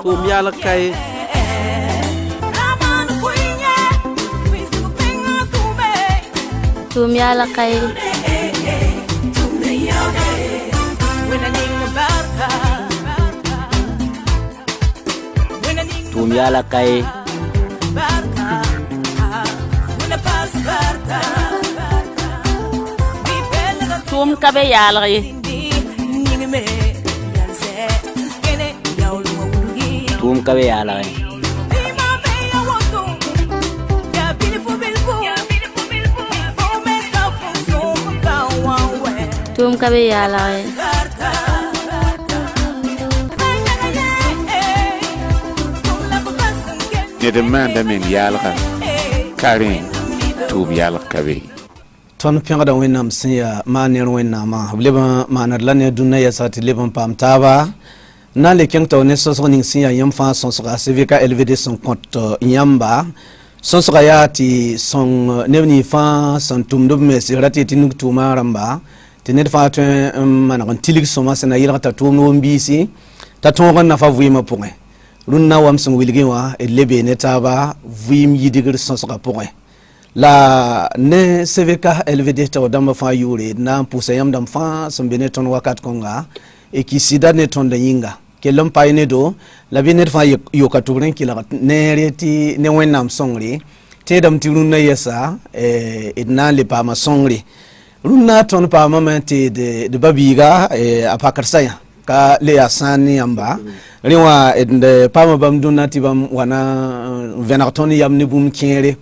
Tum yala kai Tum yala kai Tum yala kai Tum kabe yala kai Tum kabe yala kai Tum kabe yala kai Nede manda men yalga Karin tub yalga kabe ton pẽgda wẽnnaam sẽn yaa maan ner wẽnnaamã b leb n maaned la ne dũnã yɛsa tɩ leb n paam taaba n na n le kẽng tao ne sõsg ning sẽn yaa yãmb fãa sõsga cvk lvd sẽn kõt yãmba sõsga yaa tɩ sõng neb ning fãa sẽn tʋmd b mes ra tɩ nug tʋʋma rãmba tɩ ned fãa tõe n maneg n tilg sõma sẽn na yɩlg t'a tʋʋmd wʋm-biisi t'a tõog n nafa vɩɩmã pʋgẽ rũnnã wam sẽn wilgẽ wã d le bee ne taaba vɩɩm yɩdgr sõsga pʋgẽ la ne CVK LVD t'a dãmba fãa yʋʋre d na n pʋʋsa yãmb dãmb fãa sẽn be ne tõnd wakat kõnga y kɩ sɩda ne tõnd yĩnga kell n paɛ ne do la bɩ ned fãa yoka tʋgr n kɩlg neere tɩ ne wẽnnaam sõngre tẽedame tɩ rũnnã yɛsa d na n le paama sõngre rũnnã tõnd paamame tɩ d ba-biiga a pakr sayã ka le yaa sãan ne yãmba rẽ wã d paama bãmb dũnã tɩ bãmb wana vẽneg tõnd yam ne bũmb kẽere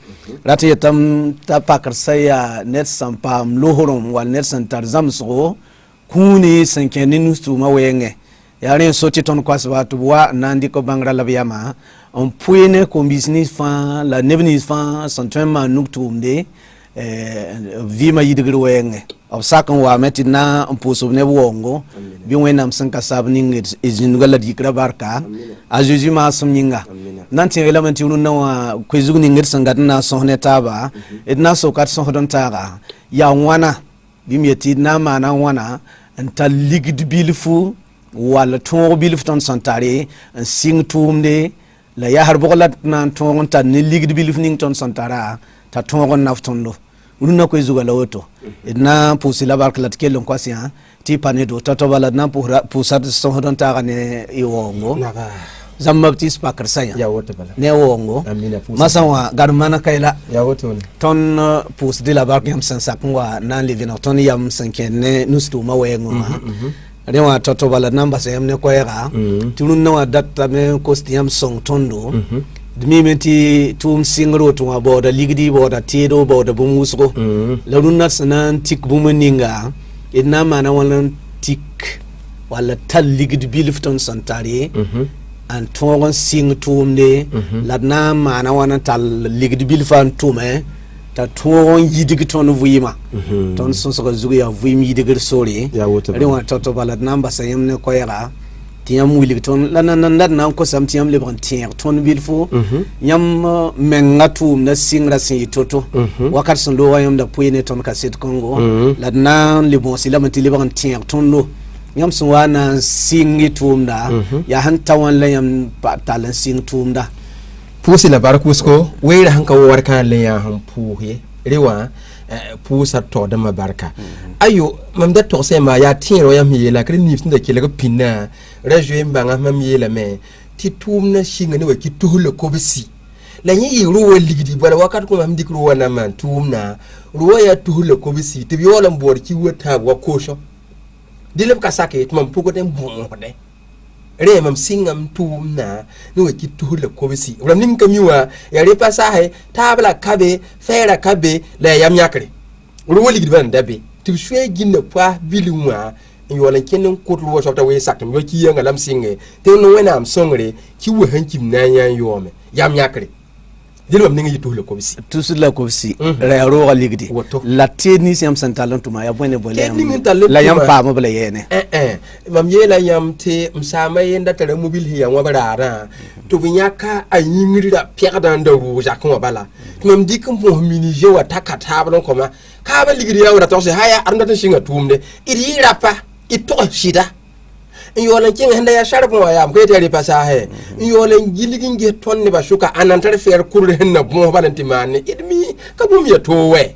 rat yetame t'a pakr sa yaa ned sẽn paam lohrem wall ned sẽn tar zãmsgo kũune sẽn kẽ ne nus-tʋʋmã wɛɛngẽ yaa rẽ n so tɩ tõnd koasba tɩ b wa n na n dɩk bãngrã la b yama n pʋɩ ne kom-biis nins fãa la neb nins fãa sẽn tõe n maan nug-tʋʋmde vɩɩmã yɩdgr wɛɛngẽ b sak n waame tɩ na n pʋʋsb neb waoongo bɩ wẽnnaam sẽn ka sab ning d zĩndgã la d yikra barka a Zeezi maasem yĩnga na n tẽeg lame tɩ rũnnã wã koe-zug ning d sẽn gat n na n sõs ne taaba d na n soka d sõsd n taaga yaa wãna bɩ m yetɩ d na n maana wãna n tar ligd bilfu wall tõog bilf tõnd sẽn tare n sɩng tʋʋmde la yaasr bʋg la na n tõog n tar ne ligd bilf ning tõnd sẽn tara t'a tõog n naf tõndo rũnnã koe-zugã la woto d na n pʋʋsy la bark la d kell n kos yã tɩ y pa ne do tao-toaba la d na n pʋʋsa d sõsd n taaga ne y waoongo zãmb tɩ pakr sayã ne waoongo masã wã gar mana kayla tõnd pʋʋsde la bark yãmb sẽn sak n wa na n le vẽneg tõnd yam sẽn kẽed ne nus-tʋʋmã wɛɛngẽ wã rẽ wã tao-toaba la d na n basa yãmb ne koɛɛga tɩ rũnnã wã datame n kos tɩ yãmb sõng tõndo d miime tɩ tʋʋm sɩngr woto wã baooda ligdi baooda teedo baooda bũmb wʋsgo la rũnnã sẽn na n tik bũmb ninga d na n maana wãl n tik walla tar ligd bilf tõnd sẽn tare n tõog n sɩng tʋʋmde la d na n maana wãn n tall ligd bilfã n tʋme t'a tõog n yɩdg tõnd vɩɩmã tõnd sõsga zug yaa vɩɩm yɩdgr sore rẽ wã tao-toaba la d na n basa yãmb ne koɛɛga tɩ yãmb wilg tõnd la la d na n kosame tɩ yãmb lebg n tẽeg tõnd bilfo yãmb menga tʋʋmda sɩngrã sẽn yɩ to-to wakat sẽn looga yãmb da pʋɩ ne tõnd kaset kõngo la d na n le bõos lame tɩ lebg n tẽeg tõndo yãmb sẽn wa na n sɩng y tʋʋmda yaa sẽn ta wãn la yãmb tall n sɩng tʋʋmda pʋʋsy la bark wʋsgo weera sẽn ka warkã le yaa sẽn pʋʋs ye rẽ wã pʋʋsa togdãmbã barka ayo mam da togsẽ ma yaa tẽer wa yãmb yeela kd nif sẽn da kelg pĩndã ra zoe n bãnga mam yeelame tɩ tʋʋmdã sɩnga ne wa kɩ tus la kobsi la yẽ yɩ ro wa ligdi bala wakat kõ mam dɩk ro wa na n maan tʋʋmdã ro wa yaa tus la kobsi tɩ b yaool n boor ki wa tãab wa koosõ dɩ leb ka sake tɩ mam pʋgd n bõosdẽ rẽ mam sɩngame tʋʋmdã ne wa kɩ tus la kobsi ram ning ka mi wã yaa re pa saasɛ taab la ka be fɛɛra ka be la yaa yam yãkre ro wa ligd bãn da be tɩ b soɛ gĩnda poa bilum wã n yaool n kẽnd n kot wa soab t'a wee sakm wa ki yãnga lam sɩnge tɩ n wẽnnaam sõngre ki wa sẽn kim na n yã n yaoome yam yãkre dilom ningi yitule ko bisi tusula ko si rero ga ligdi la teni siam santalon tuma ya bone bole la yam pa mo bele yene mam yela yam te msama yenda tare mobil hiya wa barara to binyaka ayingri da piadan da ruja ko bala mam dikum mo mini je wa takata ba ko ma ka ba ligdi ya wa to se haya arnda tan singa tumde iri rapa ito shida yolen king handa ya sharbo ya ko tari pasahe yolen giligin ge tonne ba shuka anantar fer kurre henna bo balanti manne idmi kabum ya towe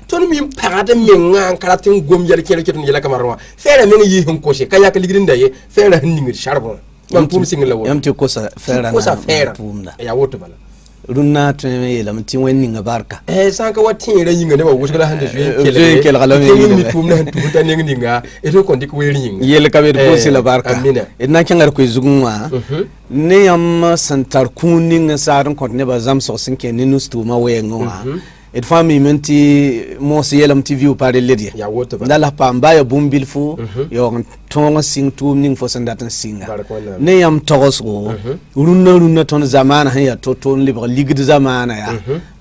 ton mi parade mi ngan karatin gom yar kele ketun yela kamarwa fere men yi hun ko she kaya ka ligin da ye fere hinni sharbo man pum singla wo yam ti ko sa fere na pumda ya woto bala runna teme yela mti wenni nga barka sanka watin re yinga ne ba wushkala hande kele kala mi tumna tumta ne nginga eto ko dik weri yinga yele kabe ko sila barka ina kengar ko zugunwa ne yam santar kuning saran ko ne ba zam so sinke ne nustu ma wenga et fami menti mo si yelam tv ou pare ledia ya woto ba dala pamba ya bumbil fu yo ton sing tum ning fo sandatan singa ne yam togoso runna ton zamana ha ya to ton libre ligid zamana ya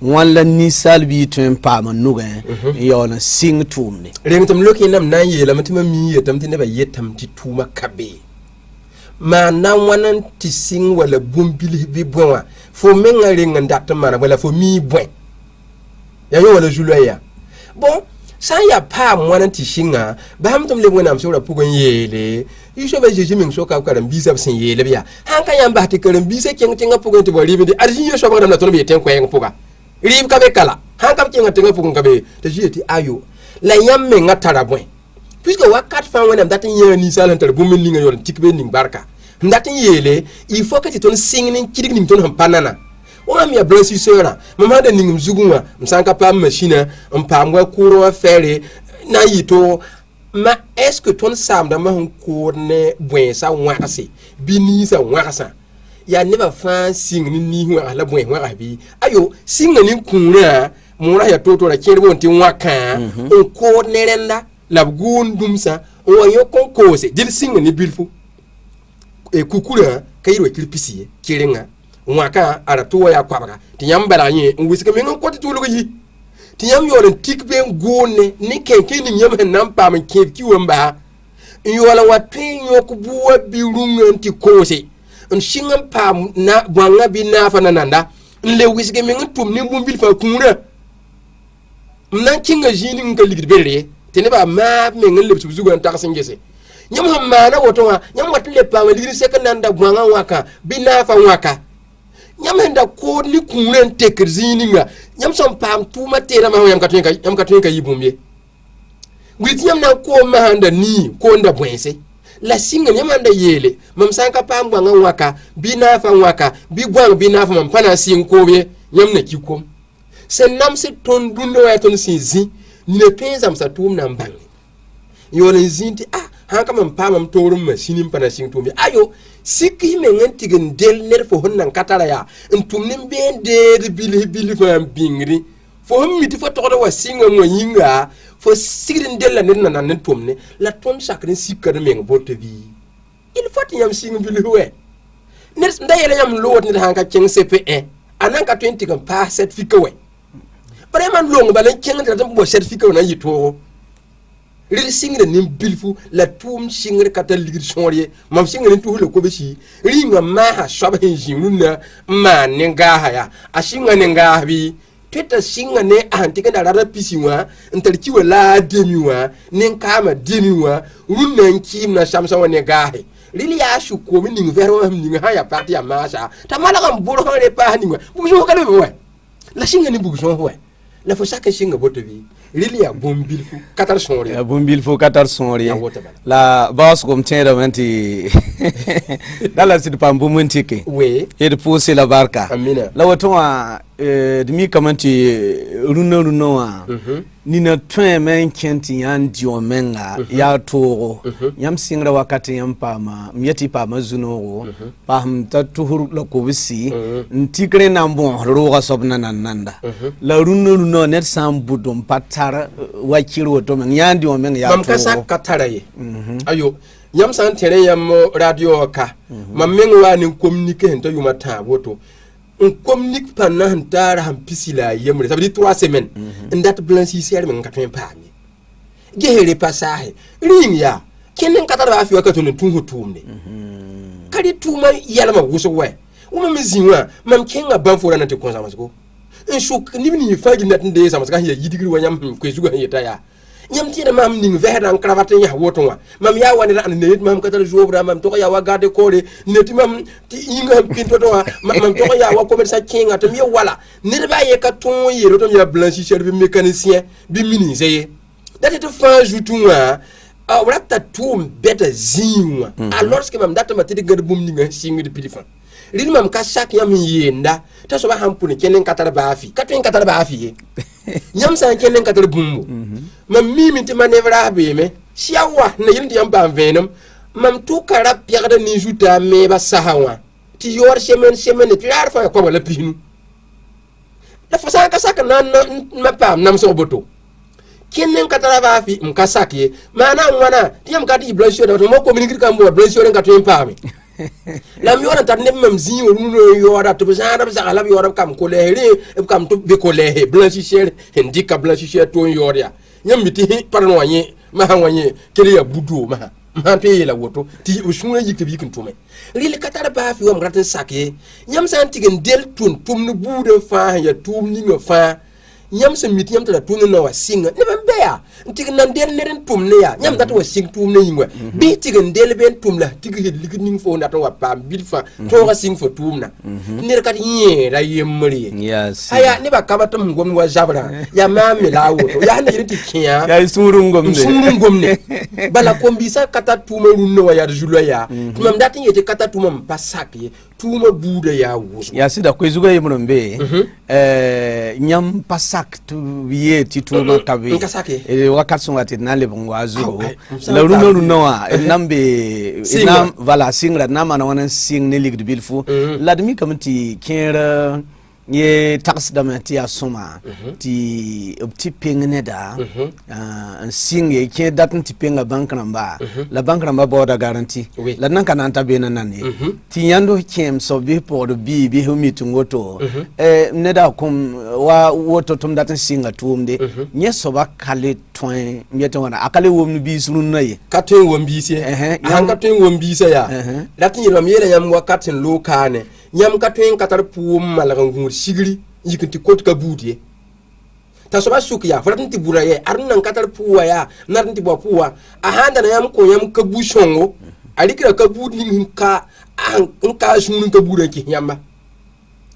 wala ni salbi tum pa man nuga yo na sing tum ni rentam loki nam nan yelam tima mi yetam tine ba yetam ti tuma kabe ma nan wanan ti sing wala bumbil bi bonwa fo menga renga ndatta mana wala fo mi bwen ya yo wala juloya bon sa ya pa mwana tishinga ba hamtum le wona msora pugon yele yisho ba jeje min soka karam bisa sin yele biya hanka yamba ti karam bisa kenga pugon to bari bi arjin yo so ba na to be ten ko en puga rib ka be kala hanka kenga tenga pugon ka be to jeti ayo la yamme ngatara bwen puisque wakat fa wona datin yani salan tar bu min linga yo tikbe ning barka datin yele il faut que tu ton singing kidik ning ton hampanana on mi a blessi sera mama de ningum zugunwa msanka pa machine mpamwa kuro fere na yito ma est-ce que ton sam da ma ko ne bwen sa wakase bini sa wakasa ya never fan sing ni wa la bwen wa bi ayo sing ni kunra mura ya toto la kere bon ti waka on ko ne renda la gun dumsa o yo konkose dil sing ni bilfu e kukura kayiro kilpisi kirenga waka ara tuwa ya kwabaka tiyam baranye ngwisika mengo kwati tulugo yi tiyam yolen tikbe ngone ni kenke ni nyam hanam pam kefki wamba yola watwe yokubuwa birunga nti kose nshinga pam na bwanga binafa nananda nle wisike mengo tum ni bumbil fa kunra mnan kinga jini nka ligibere teneba ma mengo le suzugo ntakasingese nyam hamana wotonga nyam watle pam ligiri sekananda bwanga waka binafa waka nyamenda ko ni kuren tekrzininga nyam som pam tuma tera ma yam katwenka yibumye gwiti nyam na ko ma handa ni ko nda bwense la singa nyamanda yele mam sanka pam bwanga waka binafa waka bi bwang binafa mam pana sin ko be nyam na kikom sen nam se ton dundo ya ton sinzi ni le penza msa tum na mbangi yole zinti hanka mam pam torum ma sinim pana sin tumbe ayo sikki mengen tigen del ner fo honnan katara ya ntumnim ben de bili fam bingri fo miti fo to wa singa mo yinga fo sigrin del la ner nan tumne la ton sakrin sikkar meng botte bi il faut yam singa bili we ner ndayele yam lot ni hanka king CP1 anan ka 20 kan pa certificate we vraiment long balen king ta bo certificate na yito ril singre nim bilfu la tum singre kata ligir sonye mam singre tu le ko beshi ringa ma ha shaba hinjinuna ma nenga haya ashinga nenga bi teta singa ne antika da rara pisiwa ntarki wala demiwa nenka ma demiwa runna nkim na shamsa wane gahe rili ya shu ko min ning vero ning haya parti ya masha tamala kam bolo hore pa ninga bujo kala we la singa ni bujo we la fo saka singa boto bi rili ya bombil fu katar sonri ya bombil fu katar sonri la boss kom tera manti dala sid pambu muntike we et pousser la barka amina la watwa demi kamanti runo wa nina twen men kenti yan dio menga ya toro yam singra wakati yam pama mieti pama zuno pam tatuhur la kobisi ntikre na bon roga sobna nanda la runo net sam budum patara wakiro to men yan dio menga ya toro mam kasa kataraye ayo yam san tere yam radio ka mam menga wa ni communique to yuma ta woto un communique pendant un temps un piscila yemre ça veut dire 3 semaines date blanchisseur men ka pen pami gehere passage ring ya kenen katara afi wakato ne tunhu tumne kali tuma yala ma wuso we uma mizinwa mam kenga banfora na te konsa masiko en shuk ni fagi nat nde sama ska ya yidigri wanyam ko zuga yeta ya nyam tiere mam ning verdan cravate ya wotonwa mam ya wani ran ne mam katara jobra mam to ya wa garde kore neti mam ti inga pinto to mam to ya wa commerce kinga to mi wala ne ba ye ka ton yero to ya blanchisseur bi mécanicien bi ministère date te fa joutunwa rata tum beta zinwa alors que mam date ma tedi gade bum ninga singi de pilifan rin mam ka sak yam yenda ta so ba hampuni kenen katara ba afi katwen katara ba afi nyam san kenen katara bumbu mam mimi te manevra be me siawa na yindi yam ba venam mam tu kara piagda ni juta me ba sahawa ti yor semen ti rar fa ko wala pinu la fa san ka sak nan ma pam nam so boto kenen katara ba afi mkasake mana wana tiam kati blancheur da mo communiquer kan bo blancheur kan to pami la mi wana tan ne mam zin wo no yora to bizara bizara la yora kam ko lehere kam to be ko lehe blanchisseur indika blanchisseur to yora nyam biti parno wanye ma wanye kele ya budu ma pe la woto ti usuna yikte bi kin to me lile katara ba afi wo mgratin sake nyam san tigen del tun tum no bude fa ya tum ni no fa nyam se mit nyam ta tunu na wa singa ne ban beya tig nan del neren tum ne ya nyam data wa sing tum ne yingwa bi tig del ben tum la tig lig ning fo na to wa pam bil fa to ga sing fo tum na ne ka nye ra yemri yes aya ne ba kaba tum ngom wa jabra ya ma mi la wo ya ne yiti kiya ya suru ngom ne bala kombisa kata tum no wa ya julo ya tum data yete kata tum pasaki tuma buda ya wo ya sida ko zuga yemrombe nyam pasak tu ye tituma kabe wakat songa tit na le bongwa zugo la runo wa nambe nam vala singra nama na wana sing ne lig de bilfu la demi kamti kera ye tax da mati asoma ti opti pengne da sing ye ke datin ti penga bank namba la bank namba boda garantie la nan kana anta bena nane ti yando kem so bi por bi humi tungoto ne da kum wa woto tum datin singa tumde nye so ba kale toin mieto wana akale wom bi sunu naye katen wom bi se katen wom bi se ya datin yelo mi yele yam wakatin lokane nyam katwen katar puum malaga ngur sigri yikinti kot ka budie ta so ba sukiya fatin ti buraye arnan katar puwa ya narnti bo puwa a handa na yam ko yam ka bushongo alikira ka budi hinka nka shunun ka budan ki yamba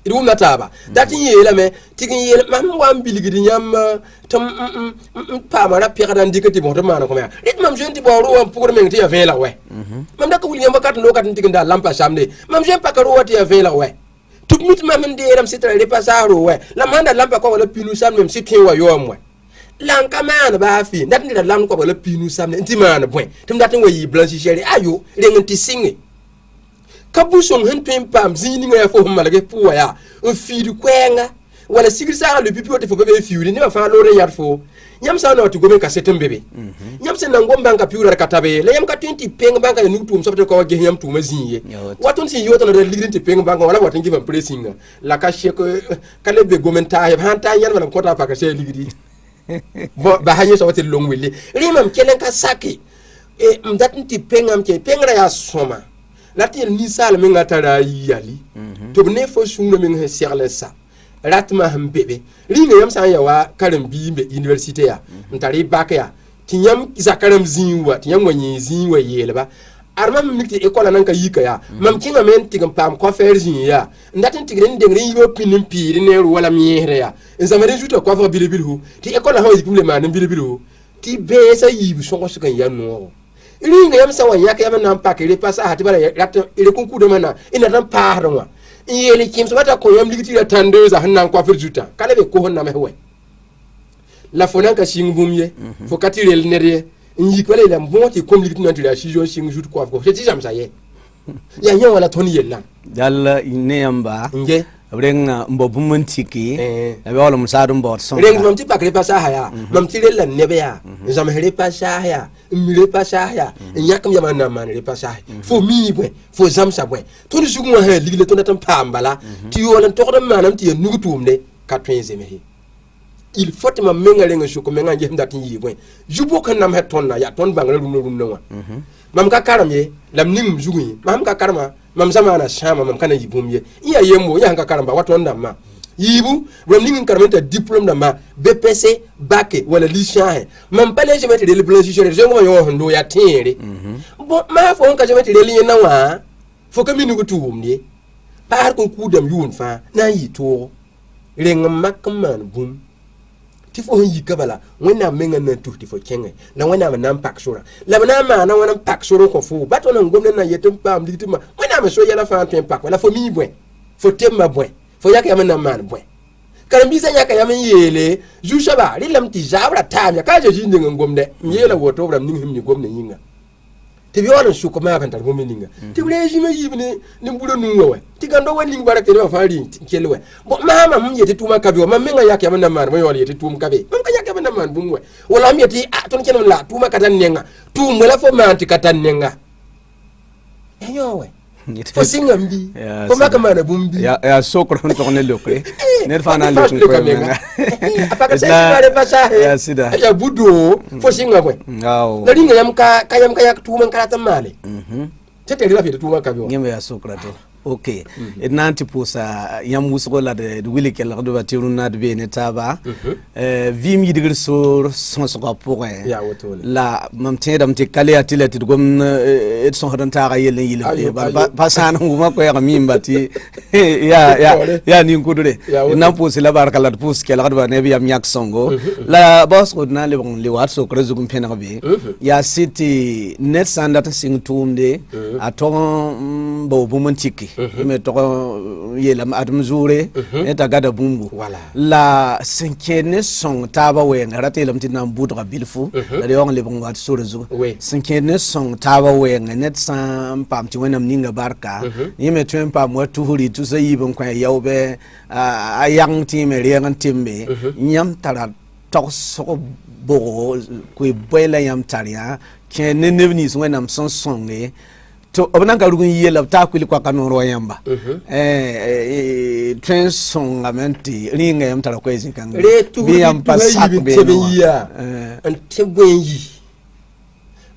idu nataba datin yela me tigin yela mam wam biligidi nyam tam pa mara piradan dikati bo mana ko me rit mam jenti bo ro pour men ti ya vela we mam da ko wuli nyam kat lokat tigin da lampa samde mam jem pa ka ro ti ya vela we tout mit mam de ram sitra le pasaro we la manda lampa ko wala pinu sam même sitin wa yom we lan kamana ba fi datin da lam ko wala pinu sam ne ntimana point tum datin wa yi blanchisseur ayo renganti singi kabuson hen pam zini nga fo malage puwa ya on fiidu kwenga wala sigisa le pipi wote fo be fiidu ni fa lore yar fo nyam sa na to gomen ka setem bebe nyam se na ngomba ka piura ka tabe le yam ka 20 peng banka ya nutum so ko ge yam tuma zinye waton si yoto na ligrinti peng banka wala waton give pressing la ka she ko kale be gomen ta ya han ta yan wala ko ta pa ka she ligri bo ba hanyo so wote longwele rimam kelen ka saki e mdatinti pengam ke pengra ya soma latil ni sal mi ngatara yali to ne fo sunno mi ngi serle sa ratma hambebe ringa yam sa ya wa karam biimbe université ya ntari baka ya tinyam zakaram zinwa tinyam wanyi zinwa yelba armam mikti école nan ka yika ya mam kinga men tigam pam ko faire zin ya ndatin tigren de ngri yo pinin piri ne wala miere ya nzamare juta ko fa bilibilu ti école ha yipum le man bilibilu ti be sa yibu songo sukan ya no ringa yam sa wanya ka yam nan pakere pasa hati bala rat ile kunku de mana ina dan parwa yele kim so bata ko yam ligiti ya tandeuse hannan ko fer juta kala be ko honna me we la fonan ka singumye fo katirel nere nyi ko le bon ti comme ligiti nan la cision sing jut ko ko je jam sa ye ya nya wala toni yella dal ne yamba nge reng mbo bumentiki e wala musadum bot son reng mam ti pakre pasa haya mam ti le nebe ya zam hele pasa haya mire pasa haya nyakam ya man man re pasa fo mi bwe fo zam sa bwe to ni sugu ha ligle to natam pambala ti yolan to ko manam ti nugutum ne ka twenze me il faut ma menga lenga shuko menga njem datin yi bwe jubo kan nam het ton na ya ton bangala rum no wa mam ka karam ye lam nim zugu mam ka karama mam zamana shama mam kana yibum ye iya yembo ya ka karamba wato ndama yibu ram nim karamenta diplôme ndama BPC bac wala licence mam pale je mettre le blanchisseur je ngo yo hondo ya tere bon ma fo ka je mettre le na wa fo ka minu ko tuumni par ko kudam yun fa na yi to renga makman bum ti fo yi kabala wena menga na tu ti fo kenge na wena ma nan pak sura la na ma na wena pak sura ko fu bato na ngomne na yetum pam litima wena ma so yela fa ten pak wala fo mi bwen fo temma bwen fo yaka ya na man bwen kan bi sa yaka ya men yele ju shaba ri lam ti jabra tamya ka je jinde ngomne yela woto bram ning himni gomne yinga ti bi wala su ko ma kan tar gomne ninga ti bre jime yibne ni mbulo nuwa we ti gando wani ngbara ke ma fari kelwe bo mama mun yeti tuma kabi ma menga yake man man mo yole yeti tum kabi mun ka yake man man bumwe wala mi yeti ton kenon la tuma katan nenga tum wala fo manti katan nenga eyo we fo singa mbi ko maka mana bumbi ya sokro to ne lokre ne fana lokre ko menga apaka sai bare pasa ya sida ya budo fo singa we ngao na dinga yam ka yak tuma karatan male tete ri la fi tuma kabi ngeme ya sokra to ok nanti pusa yam wusgo la de wili ke la do batiru na de be ne taba vi mi digir sur son so ko la mam tin dam te kale atile ti gom et son hadan ta yele yele ba sana nguma ko ya mi mbati ya ni ngudure na pusa la barka la pusa ke la do ne bi yam yak songo la boss ko na le bon le wat so ko zugum pena be ya city net sandata sing tumde aton bo bumantiki me to yelam adam zure eta gada bumbu la sinkene song taba we ngarate lam tinam budra bilfu la de le bon wat sura zu sinkene song taba we net sam pam ti wenam ninga barka yime twen pam watu huri tu sayi bon kwa yawbe ayang ti me riyan timbe nyam tara tok so bo ku boyla yam taria ken ne nevni so wenam son songe to obna galugun yela ta kwili kwa kanoro yamba transongamenti ringa yam tara kwezi kanga bi yam pasak be ya antebwenyi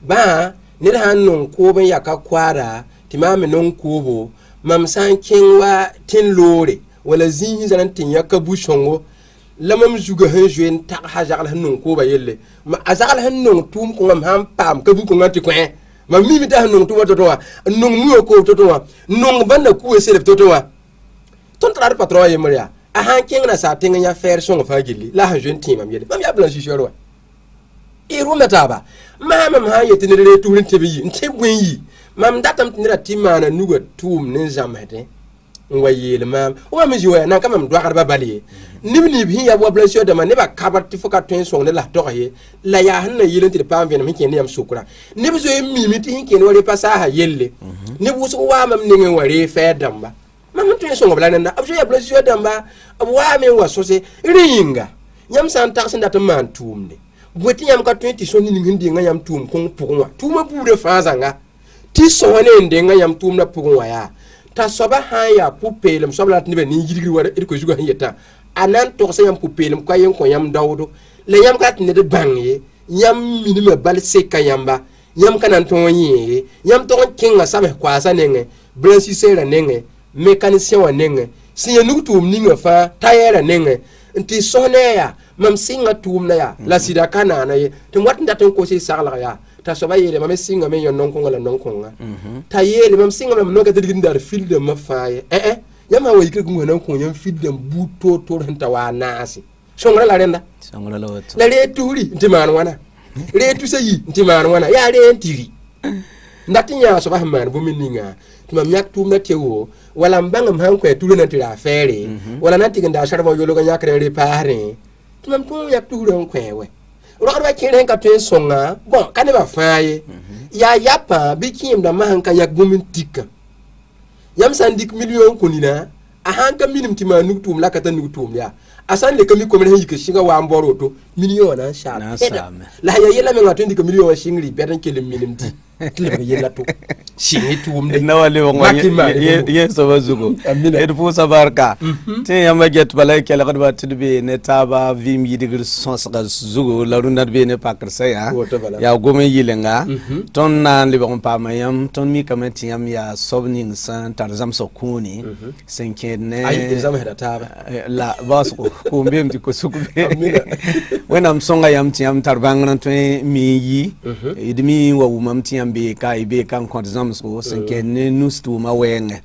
ba ne hannon ko ban yaka kwara timame non kobo mam sankinwa tin lore wala zinhi zanan tin yaka bushongo lamam zuga hanjuen ta hajagal hannon ko ba yelle ma azagal hannon tum ko ngam ham pam kabu ko ngati ko ma mimi ta nong tuma totowa nong muyo ko totowa nong banda ku selef totowa ton trar patron ye maria a han kenga sa tenga ya faire son fa gili la han jeune team am yede mam ya blanchi chero e ro metaba mam ha yete ne re turin tebi nte bwenyi mam datam tinira timana nuga tum ne jamete ngwayele mam o mam jiwa na kam do garba bali nimni bi ya bo blanchi de man ne ba kabati foka twen son ne la toye la ya han na yelen ti pam ven mi ken yam sukura ne bi so mimi ti ken wore pasa ha yelle ne bu so wa mam ne wore fe damba mam twen son bla na abso ya blanchi damba wa me wa so se ringa nyam san tax ndat man tumne boti yam ka 20 so ni ngindi nga yam tum ko pugwa tuma bude fazanga ti so ne ndenga yam tum na pugwa ya ta soba haya pupelem sobla tnibe ni yirigri wara ko juga yeta anan to se yam pupelem ko yen ko yam dawdo le yam kat ne de bangye yam minima bal se kayamba yam kanan to yi yam to kinga sabe kwasa nenge blanchi sera nenge mécanicien wa nenge sinya nutum ninga fa tayera nenge nti soneya mam singa tumna ya la sida kana na ye tum wat ndaton ko se sagla ya ta soba yele mam singa me yon non ko la non ko nga ta yele mam singa mam no ka tedi ndar fil de ma faaye yama wa yike ko non ko yam fil de buto to hanta wa nasi songra la renda songra la wato la re turi nti man wana re tu sayi nti man wana ya re ntiri ndatinya soba man bu mininga tuma myak tumna tewo wala mbanga mhanko ya tulu na tira fere wala nanti ganda sharba yolo ga nyakre re pare tuma mtum yak tulu nkwewe ro ba kire nka twen songa bon kane ba faaye ya yapa bikim da mahanka yak gumin tikka yam sandik million kunina a hanka minim ti ma nuktum la kata nuktum ya asan le kami ko men yike shinga wa mboro to million na sha la ya yela men atondi ko million shingri bedan kele minim ti tile yela to shingi tum de na wale wongo ye so bazugo et pour sabarka tin yamba get balay kele ko ba tudbe ne taba vim yidigir sons ga zugo la runat be ne pakr sa ya gome yilenga ton na le bon pa mayam ton mi kamati yam ya sobning san tarzam so kuni senke ne ay exam heda taba la basko ko mbem ti ko sukube wenam songa yam ti yam tarbangran to mi yi idmi wa umam ti yam be ka ibe kan ko zamsko senke ne nustu ma wenge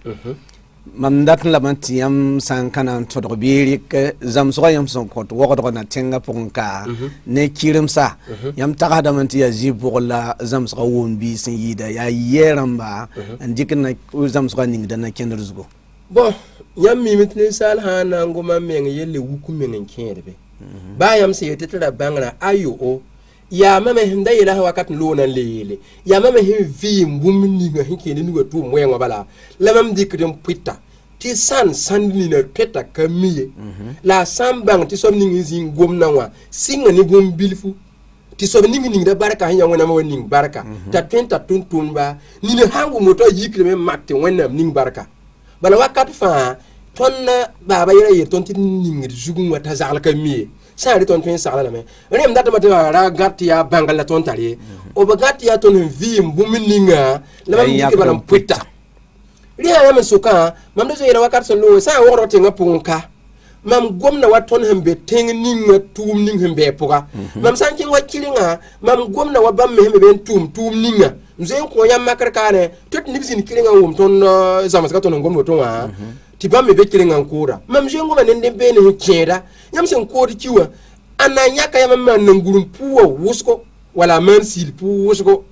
mam dat la man ti yam san kanan to do biri ke zamso yam son ko to ko na tenga ponka ne kirimsa yam taga da man ti ya jibo la zamso won bi sin yida ya yeramba andikin na zamso ning da na kenderzugo bon yam mi mitne sal hana ngoma men yelle wuku men kenrebe ba yam se yetera bangana ayo o ya mama hinda yela wakat lona lele ya mama hin vi mbumni nga hinkene ni watu mwenga bala la mam dikrim pita ti san sandini na peta kamiye la sambang ti somni ngi gomna wa singa ni bum bilfu ti somni ngi da baraka hanya wona ma woni baraka ta tenta tuntumba ni ne hangu moto yikreme makte wona ning baraka bala wakat fa tonna baba yera yer ton ti ning zugun wata zakal kamiye sari ton pen sala me rem data mata ra gatia bangala ton tari o ba gatia ton vim bumininga la mam dike balam puita riya ya men suka mam do yera wakat son lo sa woro te ngapunka mam gomna waton hembe tengninga tum ning hembe puka mam sankin wakilinga mam gomna wa bam hembe ben tum ninga nze ko yam makarkane tot nibsin kilinga wum ton zamas ka ton gomno ton wa ti bam me be kilinga nkura mam jengo ma nende be ne keda yam sen ko di kiwa ananya ka yam man nangurum puwa wusko wala man sil pu wusko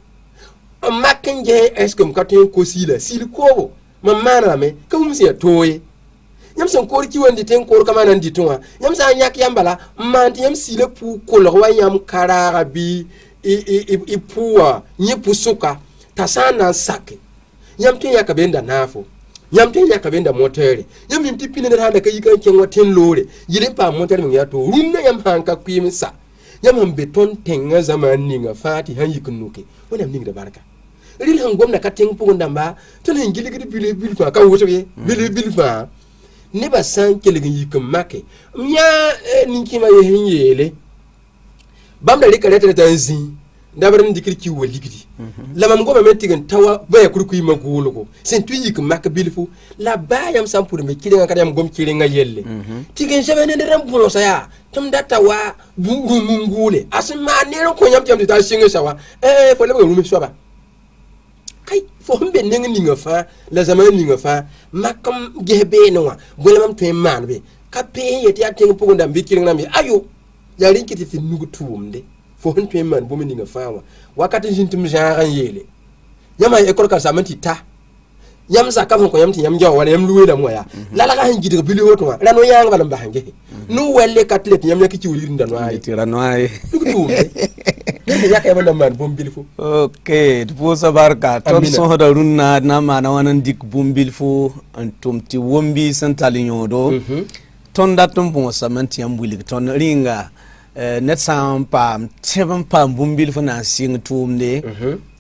amaken je eskom ka ten ko sila sil ko mam mana me ka hum se toye yam sen ko di kiwa ndi ten ko kama nan di tonwa yam sa nyak yam bala man yam sila pu ko lo wa yam karara bi i puwa nyi pusuka tasana sake yam ten ya ka benda nafo yam tin ya kabenda motere yam mimti pine na handa kai kan ken watin lore yire pa motere min ya to runna yam hanka kwimsa yam ham beton tenga zaman ninga fati han yikunuke wona ninga da baraka ril han gomna ka ten pugo ndamba ton hen giligidi bil fa ka woto ye bil fa ne ba san keligi yikum make nya ninki ma ye hen yele bam da rika tanzi dabarin dikirki waligidi lamam goma metigen tawa baya kurkuyi magulugo sen tuyi kum makabilfu la bayam sampur me kirenga kadam gom kirenga yelle tigen jabene de rambulo saya tum data wa mungule asma nero ko nyam tam ta singa sawa fo le ngum soba kai fo humbe nenga ninga fa la zaman ninga fa makam gebe no wa bolamam to manbe kape yeti atenga pugo ndam bikirenga mi ayo ya rinkiti fi nugu tumde fo hun pe man bomi ninga fawa wakati jintum jaran yele yama ekol ka samanti ta yam za ka ko yam ti yam jaw wala yam luwe da moya la la ka hin gidiga bili hoto wa rano yang balam bahange nu welle katlet yam yakki ci wuli ndan wa ti ranwai dugu ne yakay man man bom bilfo okay pour sabarka ton so da runna na mana wanan dik bom bilfo antum ti wombi santalinyo do ton datum bon samanti yam wuli ton ringa net sam pam tebam pam bumbil fana sing tumde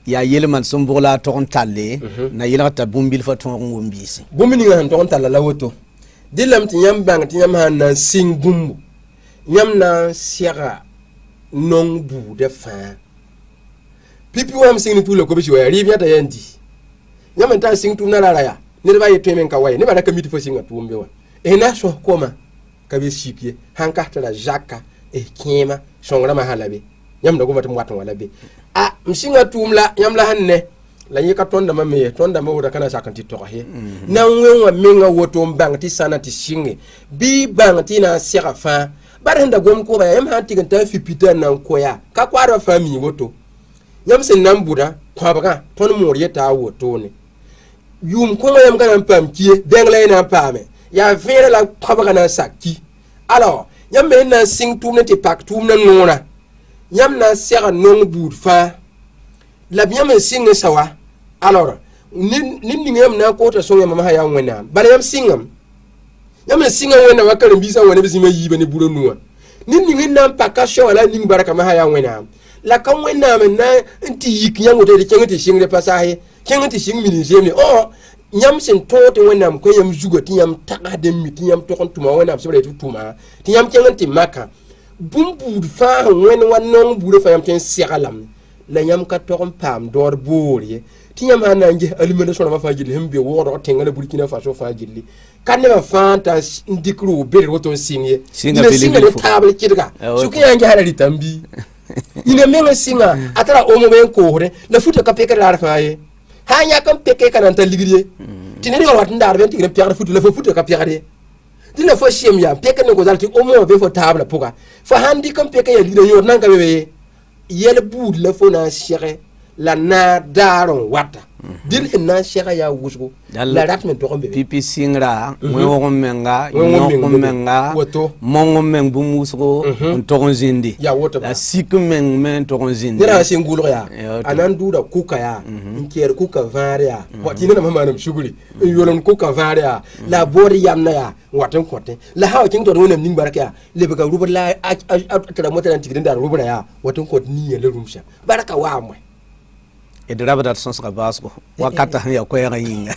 ya yelman sumbula ton talle na yelata bumbil fa ton ngombisi bumini ngan ton talla lawoto dilam ti yam bang ti yam han sing bumbu yam na siara non bu de fa pipi wam sing ni tulo ko bi wa ribia ta yandi yam ta sing tum na la ya ne ba yeto men ka waye ne ba na kamiti fo singa tumbe wa e na so koma ka be shipie han ka ta la jaka e kima songra ma halabe yam da goma tum watan wala be a msinga tumla yam la hanne la yika tonda ma me tonda ma wuda kana sakanti to he na wenwa minga woto mbang ti sana ti shinge bi bang ti na sirafa barenda gom ko ba yam hanti kan ta fi pita nan koya ka kwara fami woto yam sen nambuda kwa baga ton moriye ta woto ne yum ko yam kana pam kie dengle na pame ya vere la kwa baga na sakki alors yam me na sing tumne te pak tumna nona yam na sera non bout fa la bien me sing sawa alors nin yam na ko ta songa mama ya wena bala yam singam yam singa wena wakare bisa wona bisima yiba ne buro nuwa nin nan pakasho wala nin baraka ma haya wena la kan wena men na nti yik nyango de kengati shingre pasahe kengati shing mini jemi oh nyam sen tote wena ko yam jugo ti yam taka de mi ti yam to kon tuma wena so re tuma ti yam kengati maka bumbu fa wena wanon buru fa yam ten siralam la yam ka to kon pam dor borie ti yam hanange alimene so na fa jili hembe wodo tengana burkina faso fa jili kan ne fanta ndikru be roto sinye singa le table kidga suki yange halali tambi ina menga singa atara omo ben ko hore la futa ka peke la rafaye ha nya kan peke kan anta ligriye tineri wala ndar ben tigre peke futa la futa ka peke de dina fo shem ya peke ne ko zalti omo be fo table puga fa handi kan peke ya ligre yo nanga be yel bud la fo na shere la na daron wata dil na shega ya wusgo la ratmen to gombe pipi singra mo menga mongo meng bu musgo to gonzindi la sik men to gonzindi dira singulo ya anan duda kuka ya nkier kuka varia watina na mama nam shuguri yolon kuka varia la bori yamna ya waten kote la hawa king to wonam ning baraka le baka rubar la atara mota nan tigrin da rubara ya waten kote ni ya le rumsha baraka wa amwe edraba dat sons ka basko wakata ya kwera yinga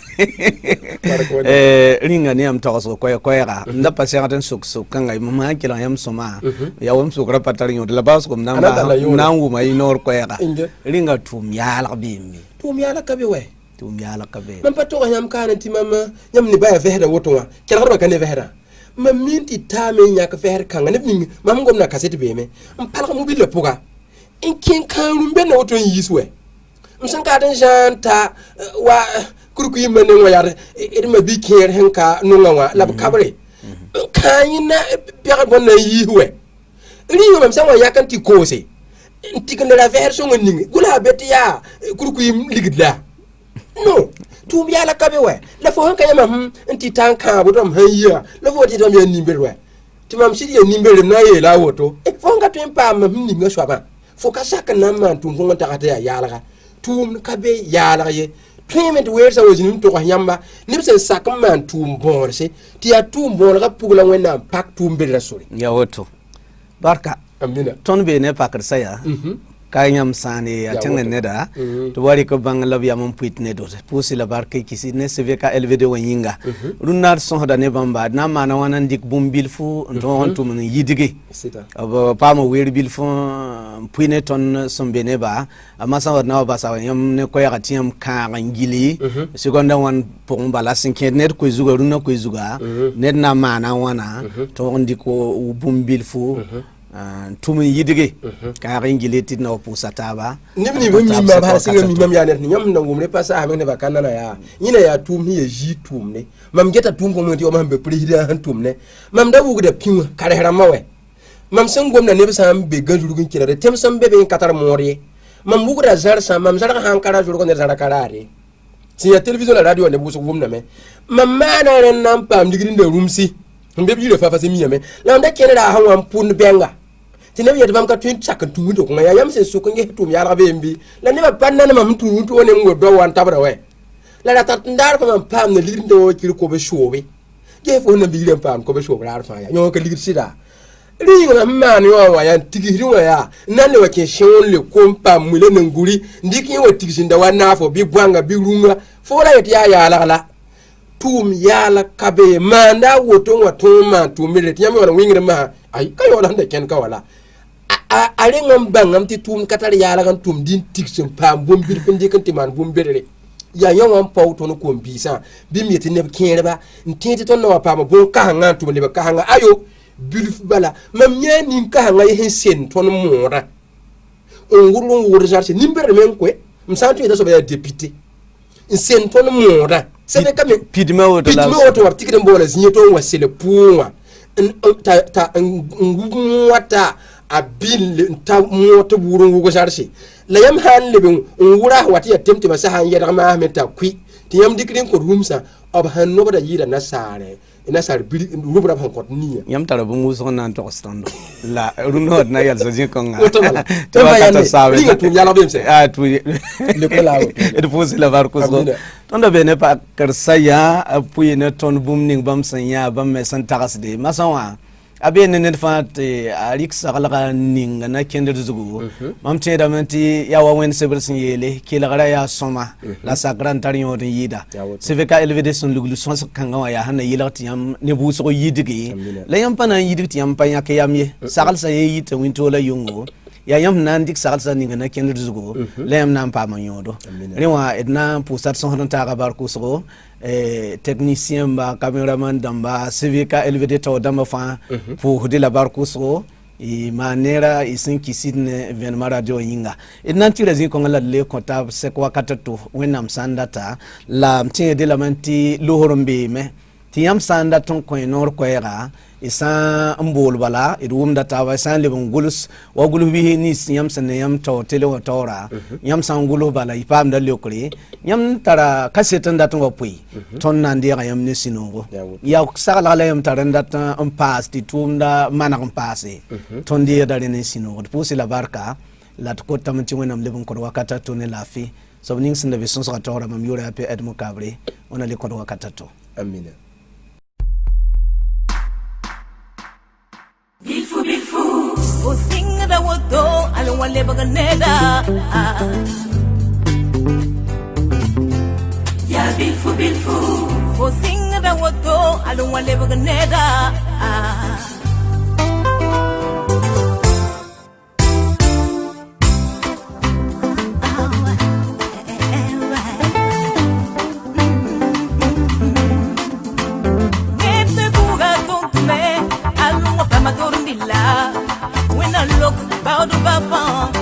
ringa ni am tawaso kwera nda pasera tan suk kanga mama kila yam soma ya wam sukra patari yo la basko nangu mai nor kwera ringa tum yala bimbi tum yala kabe we tum yala kabe man pato yam kana ti mama yam ni baya vehda wotowa kala ro kan vehda mam minti tame nya ka feher kanga ne mingi mam ngom na kaseti beme mpala mu bi le puga in kin kan rumbe na woton yiswe msanka den janta wa kurku yimane wayar edma bi kier henka nungawa lab kabre kayina pere bonna yiwe riyo mam sanwa yakanti kose ntikande la version ngi gula betia kurku yim ligidla no tum yala kabe we la fo hanka yama nti tanka bodom hanya la fo ti dam ya nimbe we ti mam sidi ya nimbe na ye la woto fo hanka tum pa mam ninga swaba fo ka saka namma tum fo ngata ya yala tum kabe yala ye payment where's was nim to yamba nimse sakman tum borse ti ya tum bor ga pugla wena pak tum be rasuri ya woto barka amina ton be ne pakar saya kayam sane ya tangen neda to wari ko bangala biya mon puit ne do pusi la barke kisi ne seve ka LVD wanyinga runar son hoda ne bamba na mana wanan dik bumbil fu don tum yidige aba pamo wer bil fu puine ton sombe ne ba amasa wadna ba sa yam ne ko ya tiam ka ngili seconda wan pour bala sinke net ko zuga runa ko zuga net na mana wana to ndiko bumbil fu tumi yidige ka ringileti na opusata ba nimni mi ma ba singa mi mam ya net nyam na ngumre pasa ha ne ba kanana ya nyina ya tum hi ji tum ne mam geta tum ko mo ti o mam be president han tum ne mam da bugu da pin kare hera mawe mam san gomna ne bisa be ganjuru gun kira de tem san be be katar mori mam bugu da zar sa mam zar han kara juru ko ne zar karare si ya television la radio ne buso gomna me mam mana ren nam pam digrin de rumsi mbe bi le fa fa se mi yame la nda kene da han wan pun benga tinabi ya bam ka twin chak tundo ko ya yam se su ko nge tum ya rabe mbi la ne ba panna na mam tu to ne ngo do wan tabra we la la tat ndar ko mam pam ne lirinde o kir ko be shobe ge fo na bi le pam ko be shobe la fa ya nyo ka lir sida ri na ma ni wa ya tigi ri wa ya nan le wa ke shon le ko pam mu le nguri ndiki wa tigi sinda wa na fo bi bwanga bi runga fo la ya la tum ya la kabe manda woto wa tuma tumile tiyami wala wingre ma ay kayo la hande ken ka wala ale ngam bangam ti tum katari yala kan tum din tiksin pam bom bir pindi kan timan bom berere ya yongam paw to no ko mbisa bi mi ti ne kene ba ntiti to no pam bon ka hanga tum ne ba ka hanga ayo bilf bala mam nyani ka hanga ye sen to no mora on wurun wur jarse nimber men ko msantu ida so ba député sen to no mora sebe kame pidma woto wa tikide mbola zinyeto wa sele puwa ta ngwata abil ta moto burun wugo jarse la yam han lebe ngura wati ya temte ba sahan ya dama meta kwi ti yam dikrin ko rumsa ob han no bada yida na sare ina sar biri rubra ban kot niya yam tara bu muso nan to stando la runod na yal sajin ko nga to ba sabe ni tu yala bem se tu le ko lawo et pose la var ko so ton da bene pa karsaya puye ne ton bum ning bam sanya bam me san taras de masawa abe ne fat arik sagala ning na kender zugu mam te da menti ya wa wen sebel sin yele kila gara ya soma la sagran tariyo de yida seveka elevede son luglu son kanga ya hana yila tiyam ne bu so yidigi la yam pana yidigi tiyam pa ya ke yamye sagal sa yita winto la yungo ya yam nan dik sagal sa ning na kender zugu la yam nan pa manyodo rewa edna pusat son honon ta gabar ku so technicien ba cameraman damba seveka elevede to damba fa pour de la barcousro e manera isin kisine événement radio yinga idnan tire zin ko ngala le konta se ko katato wenam sandata la mtie de la manti lohorombe me tiyam sanda ton ko nor ko era isa mbol bala idum data wa san le ngulus wa gulu bi ni yam san yam to tele wa tora yam san gulu bala ipam da lekuri yam tara kasetan da ton pui ton nan dia yam ni sinongo ya sala la yam tara data en pass ti tumda manak passe ton dia da ni sinongo pusi la barka la ko tamti wenam le ko wakata to ne lafi so ning sin da be son so tora mam yura pe edmo kabre ona le ko wakata to amina Bilfu, o singa da woto, alo wale baganeda. Ya bilfu, o singa da woto, alo wale baganeda. When I look about the bafan,